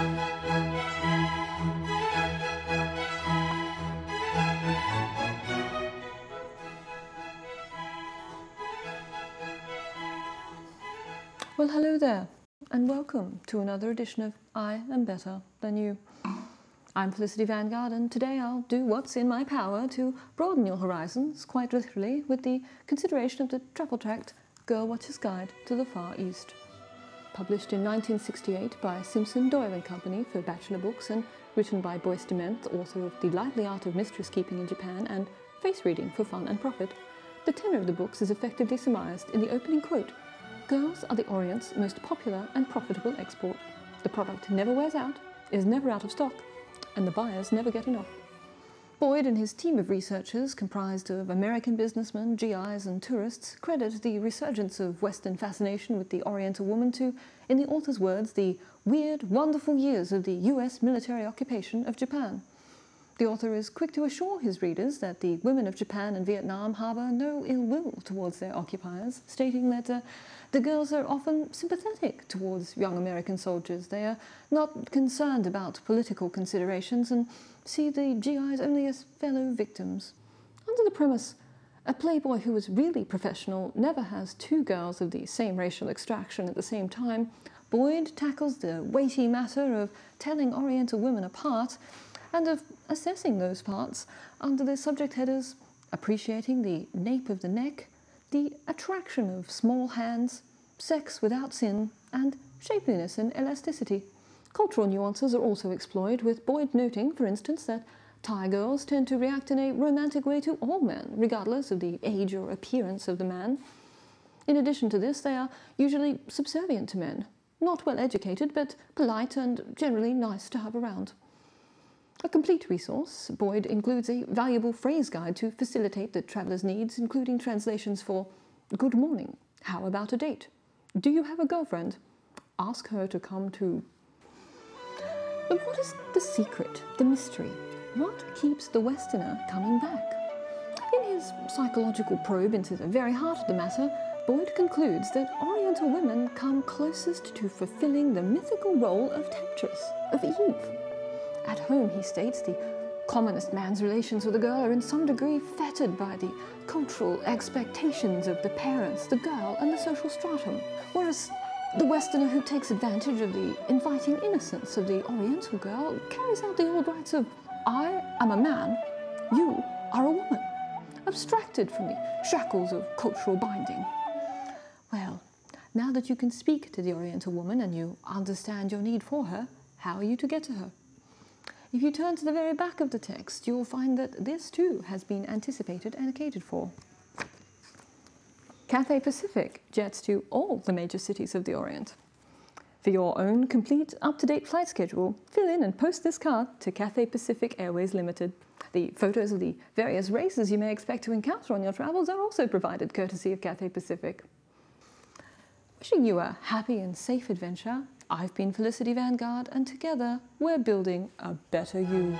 Well, hello there, and welcome to another edition of I Am Better Than You. I'm Felicity Vanguard, and today I'll do what's in my power to broaden your horizons, quite literally, with the consideration of the travel tract Girl Watcher's Guide to the Far East. Published in 1968 by Simpson Doyle & Company for bachelor books and written by Boyce Dement, author of The Lively Art of Mistress Keeping in Japan and Face Reading for Fun and Profit, the tenor of the books is effectively surmised in the opening quote: "Girls are the Orient's most popular and profitable export. The product never wears out, is never out of stock, and the buyers never get enough." Boyd and his team of researchers, comprised of American businessmen, GIs, and tourists, credit the resurgence of Western fascination with the Oriental woman to, in the author's words, the weird, wonderful years of the US military occupation of Japan. The author is quick to assure his readers that the women of Japan and Vietnam harbour no ill will towards their occupiers, stating that the girls are often sympathetic towards young American soldiers. They are not concerned about political considerations and see the GIs only as fellow victims. Under the premise, a playboy who is really professional never has two girls of the same racial extraction at the same time, Boyd tackles the weighty matter of telling Oriental women apart and of assessing those parts under the subject headers appreciating the nape of the neck, the attraction of small hands, sex without sin, and shapeliness and elasticity. Cultural nuances are also explored, with Boyd noting, for instance, that Thai girls tend to react in a romantic way to all men, regardless of the age or appearance of the man. In addition to this, they are usually subservient to men, not well educated, but polite and generally nice to have around. A complete resource, Boyd includes a valuable phrase guide to facilitate the traveller's needs, including translations for "Good morning," "How about a date?" "Do you have a girlfriend?" "Ask her to come too." But what is the secret, the mystery? What keeps the Westerner coming back? In his psychological probe into the very heart of the matter, Boyd concludes that Oriental women come closest to fulfilling the mythical role of temptress, of Eve. At home, he states, the commonest man's relations with a girl are in some degree fettered by the cultural expectations of the parents, the girl, and the social stratum, whereas the Westerner who takes advantage of the inviting innocence of the Oriental girl carries out the old rights of "I am a man, you are a woman," abstracted from the shackles of cultural binding. Well, now that you can speak to the Oriental woman and you understand your need for her, how are you to get to her? If you turn to the very back of the text, you'll find that this too has been anticipated and catered for. Cathay Pacific jets to all the major cities of the Orient. For your own complete, up-to-date flight schedule, fill in and post this card to Cathay Pacific Airways Limited. The photos of the various races you may expect to encounter on your travels are also provided courtesy of Cathay Pacific. Wishing you a happy and safe adventure, I've been Felicity Vanguard, and together we're building a better you.